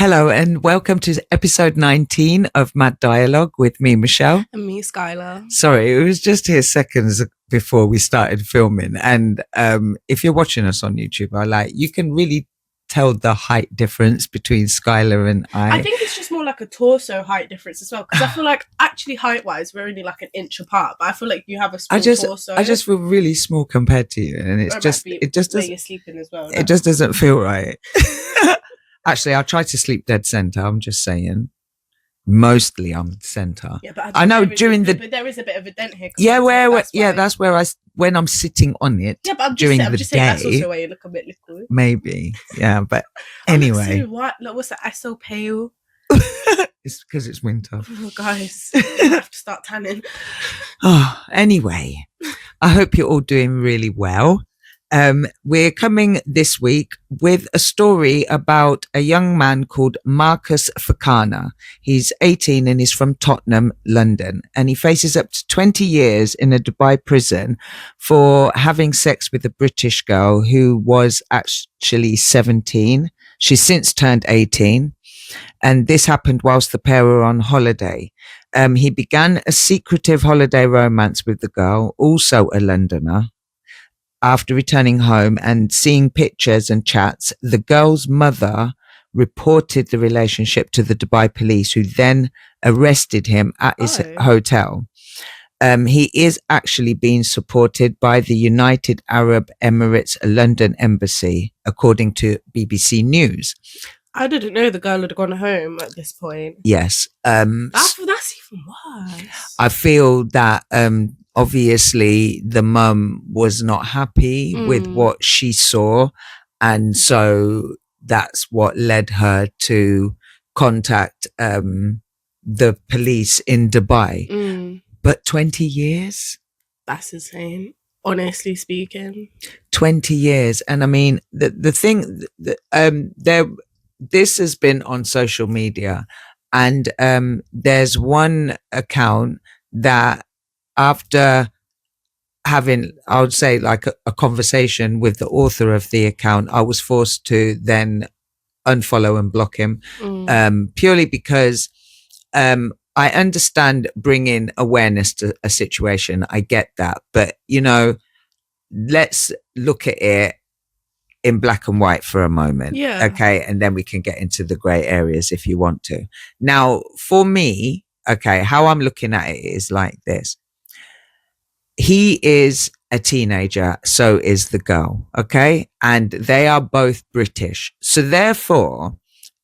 Hello and welcome to episode 19 of Mad Dialogue with me, Michelle. And me, Skylar. Sorry, it was just here seconds before we started filming. And if you're watching us on YouTube, you can really tell the height difference between Skylar and I think it's just more like a torso height difference as well. Because I feel like actually height-wise, we're only like an inch apart. But I feel like you have a small torso. I just feel really small compared to you. And it just doesn't. You're sleeping as well. It just doesn't feel right. Actually, I try to sleep dead center. I'm just saying. Mostly I'm center. Yeah, but I know but there is a bit of a dent here. Yeah, that's where when I'm sitting on it. Yeah, but I'm during just the saying that's day. also where you look a bit little. Maybe, yeah, but anyway. What? Look, what's that? So pale. It's because it's winter. Oh, guys, I have to start tanning. Oh, anyway, I hope you're all doing really well. We're coming this week with a story about a young man called Marcus Fakana. He's 18 and he's from Tottenham, London, and he faces up to 20 years in a Dubai prison for having sex with a British girl who was actually 17. She's since turned 18, and this happened whilst the pair were on holiday. He began a secretive holiday romance with the girl, also a Londoner. After returning home and seeing pictures and chats, the girl's mother reported the relationship to the Dubai police, who then arrested him at his hotel. He is actually being supported by the United Arab Emirates London Embassy, according to BBC News. I didn't know the girl had gone home at this point. Yes. That's even worse. I feel that obviously the mum was not happy with what she saw, and so that's what led her to contact the police in Dubai. But 20 years? That's insane, honestly speaking. 20 years. And I mean, the thing, this has been on social media, and there's one account that, after having, I would say, like a conversation with the author of the account, I was forced to then unfollow and block him, purely because I understand bringing awareness to a situation. I get that. But, let's look at it in black and white for a moment. Yeah. Okay. And then we can get into the grey areas if you want to. Now, for me, okay, how I'm looking at it is like this. He is a teenager, so is the girl, okay? And they are both British. So therefore,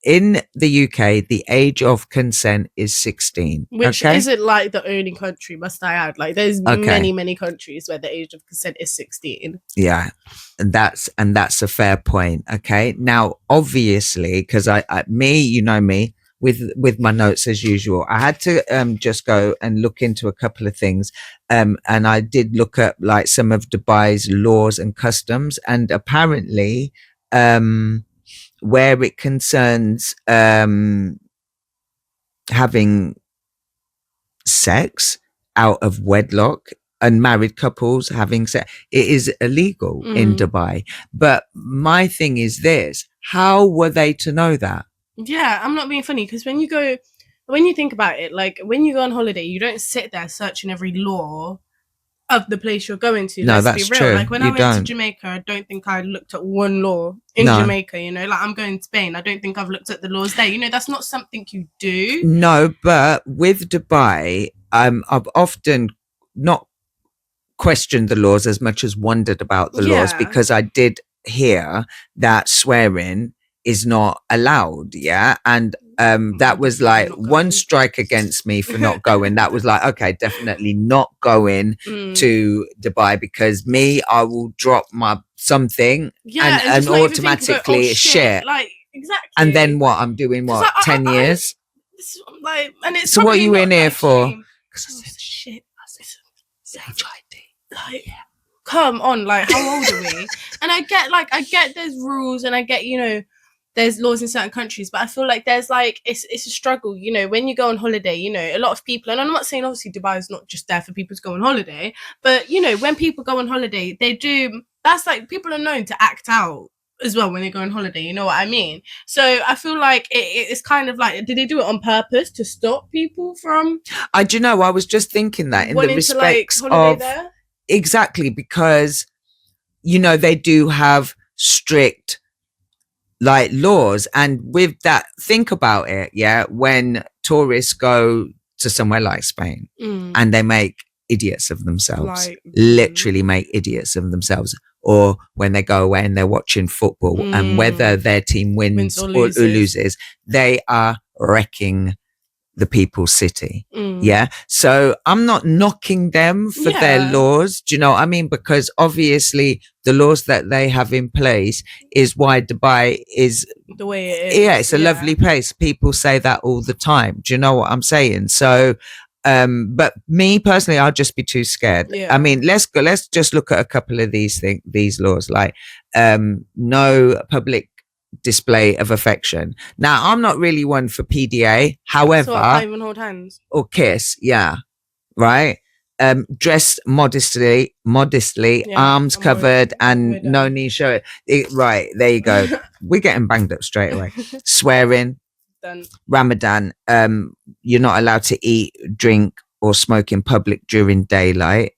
in the UK, the age of consent is 16. Which isn't like the only country, must I add. Like, there's many countries where the age of consent is 16. Yeah, and that's a fair point, okay? Now, obviously, because me, you know me, with my notes as usual, I had to just go and look into a couple of things, and I did look at like some of Dubai's laws and customs, and apparently where it concerns having sex out of wedlock, unmarried couples having sex, it is illegal in Dubai. But my thing is this: how were they to know that? Yeah, I'm not being funny, because when you think about it, like when you go on holiday, you don't sit there searching every law of the place you're going to. No, that's true. Like when I went to Jamaica, I don't think I looked at one law in Jamaica, like I'm going to Spain. I don't think I've looked at the laws there. That's not something you do. No, but with Dubai, I've often not questioned the laws as much as wondered about the laws, because I did hear that swearing is not allowed, and that was like one strike against me for not going. That was like, okay, definitely not going to Dubai, because I will drop my something and automatically shit. Like, exactly. And then what? I'm doing what? 10 years? And it's so what are you in here for? Because I said shit. Like, come on, like, how old are we? And I get there's rules, and I get, there's laws in certain countries, but I feel like there's like, it's a struggle, when you go on holiday, a lot of people, and I'm not saying obviously Dubai is not just there for people to go on holiday, but when people go on holiday, they do, that's like, people are known to act out as well when they go on holiday. You know what I mean? So I feel like it's kind of like, did they do it on purpose to stop people from? Do you know? I was just thinking that in the respects to, like, of there? Exactly, because you know they do have strict like laws, and with that, think about it. Yeah, when tourists go to somewhere like Spain and they make idiots of themselves, like, literally make idiots of themselves. Or when they go away and they're watching football and whether their team wins or loses, they are wrecking the people's city. Yeah. So I'm not knocking them for their laws. Do you know what I mean? Because obviously the laws that they have in place is why Dubai is the way it is. Yeah, it's a lovely place. People say that all the time. Do you know what I'm saying? So but me personally, I'll just be too scared. I mean, let's just look at a couple of these laws, like no public display of affection. Now, I'm not really one for PDA. However, so I even hold hands or kiss. Yeah, right. Dressed modestly, arms covered, and no knee show. Right, there you go. We're getting banged up straight away. Swearing. Ramadan, you're not allowed to eat, drink, or smoke in public during daylight.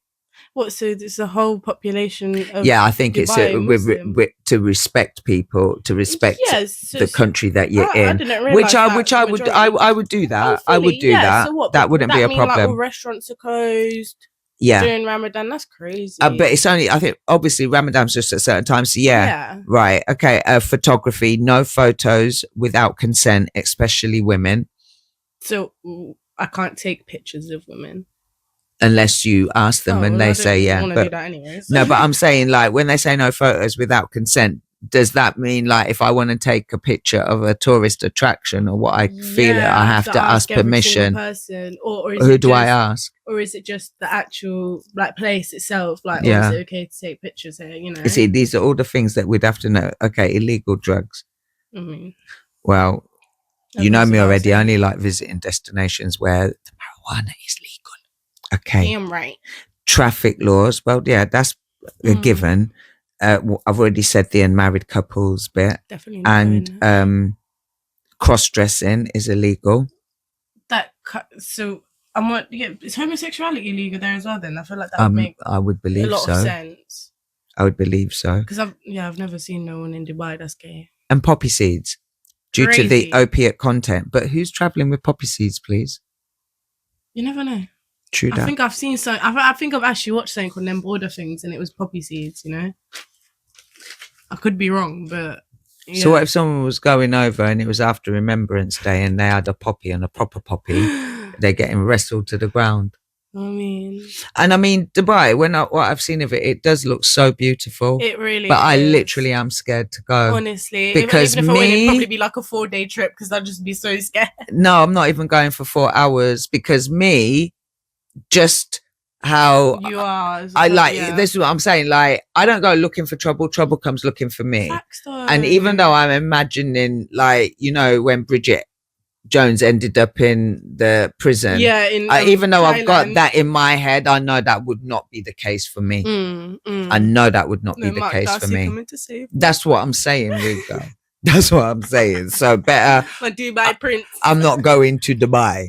What? So there's a whole population of I think Dubai it's to respect people, to respect the country that you're in. Which I would do that. I would do that. So what, that wouldn't be a problem. Like all restaurants are closed. Yeah, during Ramadan, that's crazy. But it's only, I think, obviously Ramadan's just at certain times. So right, okay. Photography, no photos without consent, especially women. So I can't take pictures of women unless you ask them and they say But do that anyways. No, but I'm saying, like, when they say no photos without consent, does that mean, like, if I want to take a picture of a tourist attraction or what I feel I have to ask permission? Person, or who do I ask? Or is it just the actual like place itself? Like, is it okay to take pictures here? You know. You see, these are all the things that we'd have to know. Okay, illegal drugs. Well, you know me already. I only like visiting destinations where the marijuana is legal. Okay. Damn right. Traffic laws. Well, yeah, that's a given. I've already said the unmarried couples bit. Definitely. And cross-dressing is illegal. So is homosexuality illegal there as well? Then I feel like that would make I would believe a lot of sense. I would believe so. Because I've never seen no one in Dubai that's gay. And poppy seeds, due to the opiate content. But who's traveling with poppy seeds, please? You never know. True that. I think I've seen some. I think I've actually watched something called Them Border Things, and it was poppy seeds. You know, I could be wrong, but. Yeah. So what if someone was going over and it was after Remembrance Day and they had a poppy and a proper poppy? They're getting wrestled to the ground. I mean, Dubai, what I've seen of it, it does look so beautiful. It really But is. I literally am scared to go. Honestly. Because even if I went, it'd probably be like a 4-day trip because I'd just be so scared. No, I'm not even going for 4 hours because just how you are. This is what I'm saying. Like, I don't go looking for trouble. Trouble comes looking for me. And even though I'm imagining, like, you know, when Bridget Jones ended up in the prison. Yeah, even though Thailand. I've got that in my head, I know that would not be the case for me. I know that would not be the case for me. That's what I'm saying, Rico. That's what I'm saying. So better. My Dubai prince. I'm not going to Dubai.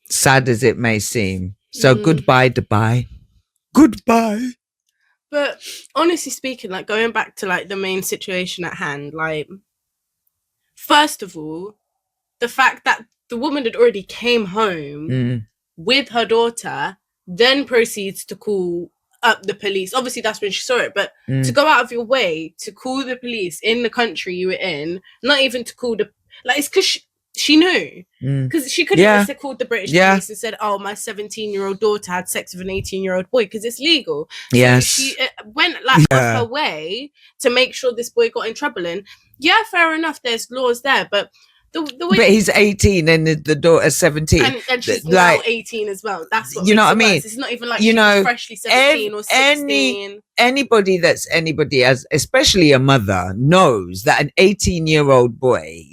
Sad as it may seem. So goodbye, Dubai. Goodbye. But honestly speaking, like, going back to like the main situation at hand, like, first of all, the fact that the woman had already came home with her daughter, then proceeds to call up the police. Obviously, that's when she saw it, but to go out of your way to call the police in the country you were in, not even to call it's because she knew. Because she could have just called the British police and said, oh, my 17-year-old daughter had sex with an 18-year-old boy, because it's legal. Yes. So she went off her way to make sure this boy got in trouble. And yeah, fair enough, there's laws there, but the way, but he's 18 and the daughter's 17, and she's now 18 as well. That's what, you know what I mean. It's not even like she's freshly 17 or 16. Anybody especially a mother, knows that an 18-year-old boy,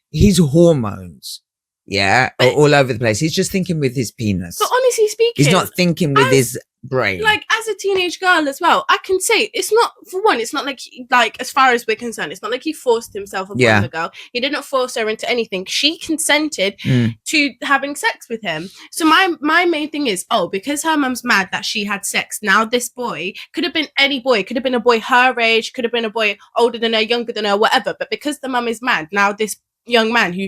his hormones, yeah, But- all over the place. He's just thinking with his penis. But honestly speaking, He's not thinking with his brain. like as a teenage girl as well, I can say it's not, for one, it's not like as far as we're concerned, it's not like he forced himself upon the girl. He didn't force her into anything. She consented to having sex with him. So my main thing is, because her mum's mad that she had sex, now this boy could have been any boy, could have been a boy her age, could have been a boy older than her, younger than her, whatever, but because the mum is mad, now this young man who,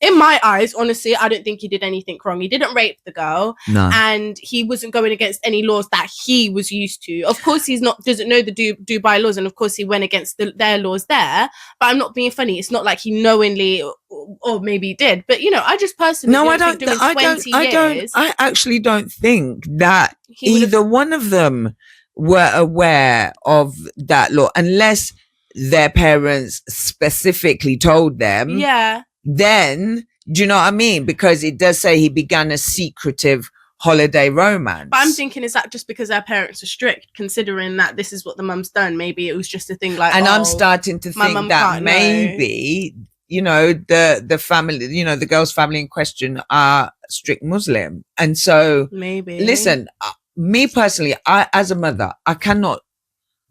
in my eyes, honestly, I don't think he did anything wrong. He didn't rape the girl, and he wasn't going against any laws that he was used to. Of course, doesn't know the Dubai laws, and of course, he went against their laws there. But I'm not being funny. It's not like he knowingly, or maybe he did. But I just personally I actually don't think that either one of them were aware of that law, unless their parents specifically told them. Yeah. Then, do you know what I mean? Because it does say he began a secretive holiday romance. But I'm thinking, is that just because their parents are strict, considering that this is what the mum's done? Maybe it was just a thing like, and I'm starting to think that maybe, the family, the girl's family in question are strict Muslim. And so, maybe, listen, me personally, as a mother, I cannot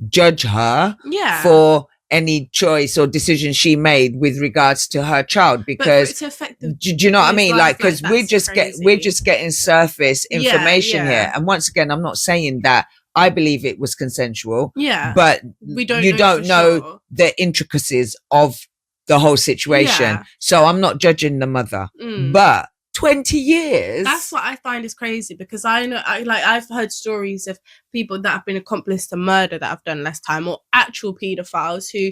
judge her for any choice or decision she made with regards to her child, because do you know what I mean? Like, because we're just getting surface information here. And once again, I'm not saying that I believe it was consensual. Yeah. But you don't know the intricacies of the whole situation. Yeah. So I'm not judging the mother. But 20 years. That's what I find is crazy, because I know, I've heard stories of people that have been accomplice to murder that have done less time, or actual paedophiles who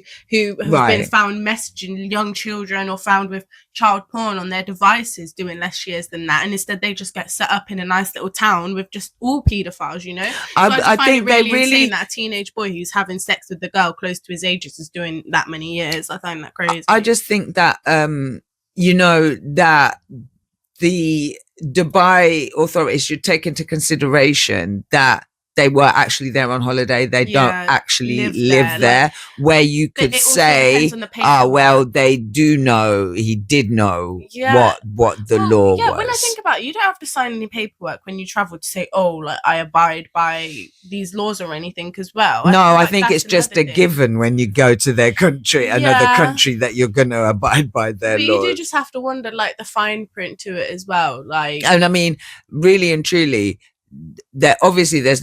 have been found messaging young children or found with child porn on their devices doing less years than that, and instead they just get set up in a nice little town with just all paedophiles. So I think they really that a teenage boy who's having sex with the girl close to his age is doing that many years. I find that crazy. I just think that that the Dubai authorities should take into consideration that they were actually there on holiday. They don't actually live there, where you could say, they do know, he did know what the law was. When I think about it, you don't have to sign any paperwork when you travel to say, I abide by these laws or anything as well. I think it's just a given when you go to their country, another country, that you're going to abide by their laws. You do just have to wonder, the fine print to it as well. And I mean, really and truly, that obviously there's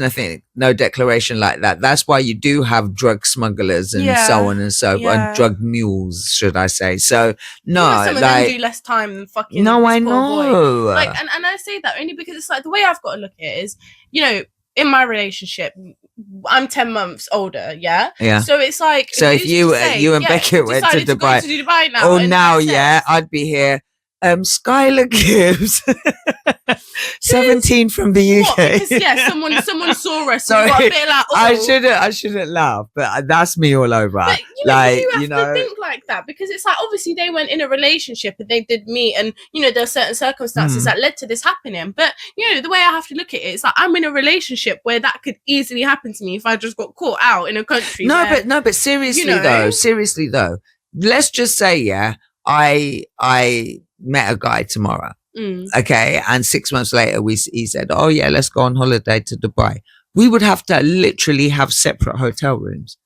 no declaration like that. That's why you do have drug smugglers and so on and so forth, and drug mules, should I say. So some of them do less time than fucking I know boy. And I say that only because it's the way I've got to look at it is, in my relationship, I'm 10 months older, yeah. So it's so if you and Beckett went to Dubai now, I'd be here. Skylar Gibbs, 17 from the UK. Because someone saw us. So got a bit I shouldn't laugh, but that's me all over. But, you have to think like that, because it's obviously they went in a relationship and they did meet, and there are certain circumstances that led to this happening. But the way I have to look at it is I'm in a relationship where that could easily happen to me if I just got caught out in a country. But seriously though, let's just say I met a guy tomorrow, okay, and 6 months later he said, let's go on holiday to Dubai. We would have to literally have separate hotel rooms,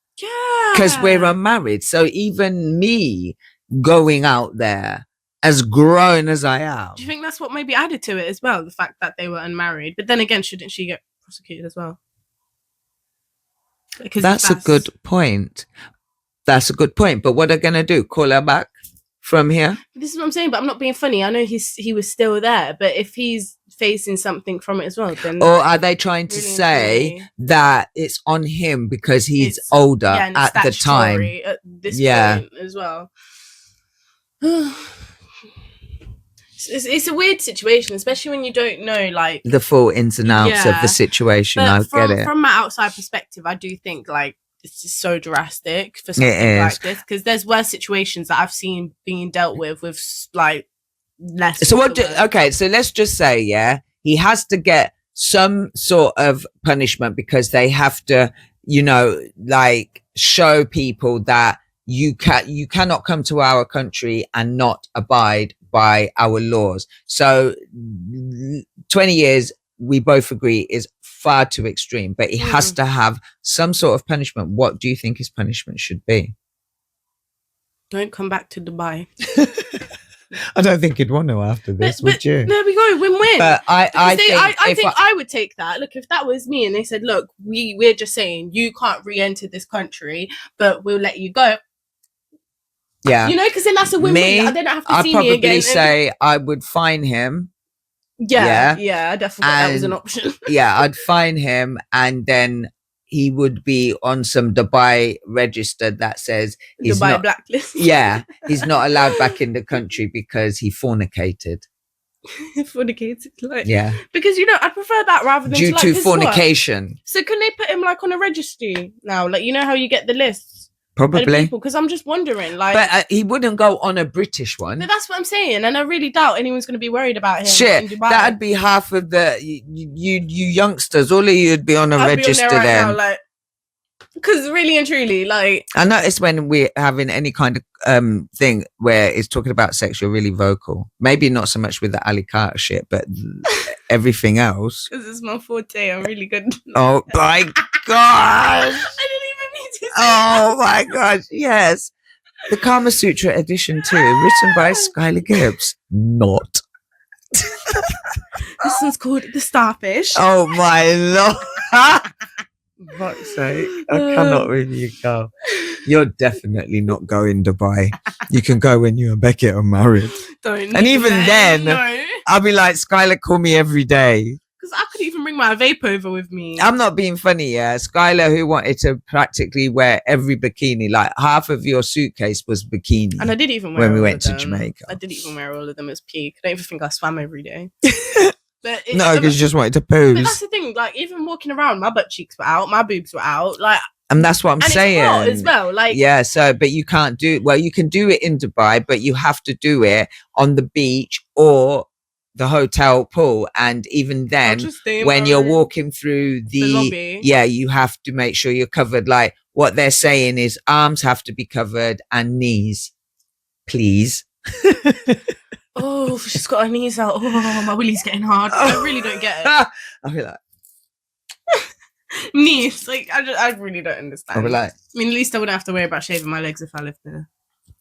because we're unmarried. So even me going out there, as grown as I am, do you think that's what maybe added to it as well, the fact that they were unmarried? But then again, shouldn't she get prosecuted as well? Because that's a good point. But what are they gonna do, call her back from here? This is what I'm saying, but I'm not being funny. I know he was still there, but if he's facing something from it as well, then... Or are they trying to say that it's on him because he's older at the time? At this point as well. It's a weird situation, especially when you don't know the full ins and outs of the situation. I get it. From my outside perspective, I do think it's just so drastic for something like this, because there's worse situations that I've seen being dealt with less. So so let's just say he has to get some sort of punishment, because they have to show people that you cannot come to our country and not abide by our laws. So 20 years, we both agree, is far too extreme, but it has to have some sort of punishment. What do you think his punishment should be? Don't come back to Dubai. I don't think he'd want to after this, would you? There we go, win-win. But I think I would take that. Look, if that was me and they said, look, we're just saying you can't re-enter this country, but we'll let you go. Yeah. You know, because then that's a win-win. I don't have to see me again. I'd probably say I would fine him. Yeah, I definitely thought that was an option. Yeah, I'd fine him, and then he would be on some Dubai register that says he's Dubai not, blacklist. Yeah, he's not allowed back in the country because he fornicated. Fornicated, like, yeah. Because I prefer that rather than due to fornication. So can they put him like on a registry now? Like how you get the lists. Probably. Because I'm just wondering, like, but he wouldn't go on a British one. But that's what I'm saying, and I really doubt anyone's going to be worried about him. Shit, in Dubai. that'd be half of the you youngsters. All of you'd be on a register then. Like, because really and truly, like, I noticed when we're having any kind of thing where it's talking about sex, you're really vocal. Maybe not so much with the Ali Carter shit, but everything else. Because it's my forte. I'm really good. Oh my gosh. Oh my gosh, yes. The Kama Sutra edition 2, written by Skylar Gibbs. Not. This one's called The Starfish. Oh my lord. Fuck's sake. I cannot with you, Carl. You're definitely not going Dubai. You can go when you and Beckett are married. And even then, no. I'll be like, Skylar, call me every day. Because I could even bring my vape over with me. I'm not being funny, yeah. Skylar, who wanted to practically wear every bikini, like half of your suitcase was bikini. And I did even wear when we went to Jamaica. I did even wear all of them as peak. I don't even think I swam every day. But no, because you just wanted to pose. But that's the thing, like, even walking around, my butt cheeks were out, my boobs were out, like. And that's what I'm saying. It's hot as well, like. Yeah, so, but you can't do, well, you can do it in Dubai, but you have to do it on the beach or the hotel pool. And even then, when you're walking through the lobby, you have to make sure you're covered. Like, what they're saying is arms have to be covered and knees, please. Oh, she's got her knees out. Oh, my willy's getting hard. I really don't get it. I feel like knees. Like, I really don't understand. I feel like, I mean, at least I wouldn't have to worry about shaving my legs if I lived there.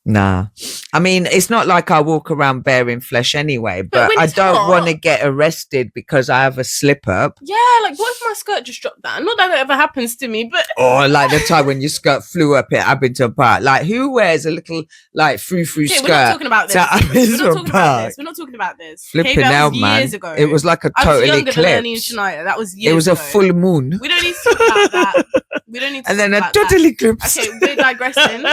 Nah, I mean, it's not like I walk around bearing flesh anyway, but I don't want to get arrested because I have a slip up. Yeah, like, what if my skirt just dropped down? Not that it ever happens to me, but or like the time when your skirt flew up at Abington Park. Like, who wears a little like frou skirt? We're not talking about this. We're not talking about this. Flipping out, man. Years ago. It was like a total eclipse. That was years It was ago. a full moon. We don't need to talk about that. We don't need to. And then a total eclipse. Okay, we're digressing.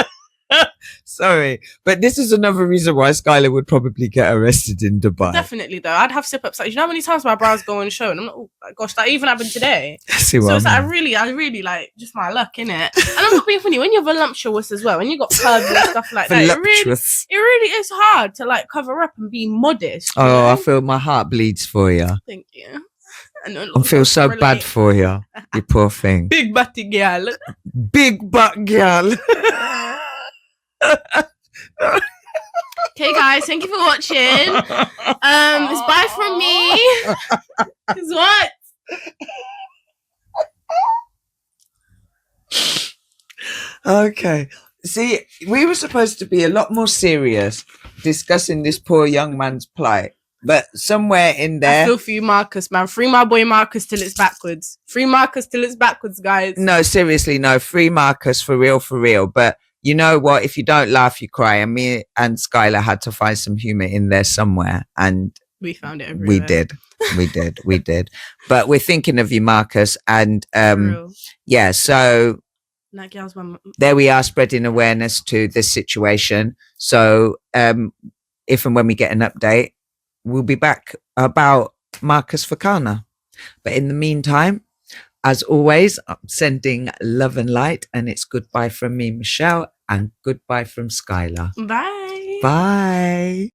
Sorry, but this is another reason why Skylar would probably get arrested in Dubai. Definitely, though. I'd have slip-ups. Like, you know how many times my brows go on show, and I'm like, oh my gosh, that even happened today. See so what it's I like, I really like just my luck, innit? And I'm not being funny. When you're voluptuous as well, when you got curves and stuff like that, it really is hard to like cover up and be modest. Oh, I feel my heart bleeds for you. Thank you. I feel so bad for you, you poor thing. Big butty girl. Big butt girl. Okay, guys, thank you for watching. It's bye from me. Cause what? Okay. See, we were supposed to be a lot more serious discussing this poor young man's plight. But somewhere in there, I feel for you, Marcus, man. Free my boy Marcus till it's backwards. Free Marcus till it's backwards, guys. No, seriously, no. Free Marcus for real. But you know what? If you don't laugh, you cry. And me and Skylar had to find some humor in there somewhere, and we found it everywhere. We did. But we're thinking of you, Marcus, and yeah. So there we are, spreading awareness to this situation. So if and when we get an update, we'll be back about Marcus Fakana. But in the meantime, as always, I'm sending love and light, and it's goodbye from me, Michelle, and goodbye from Skylar. Bye. Bye.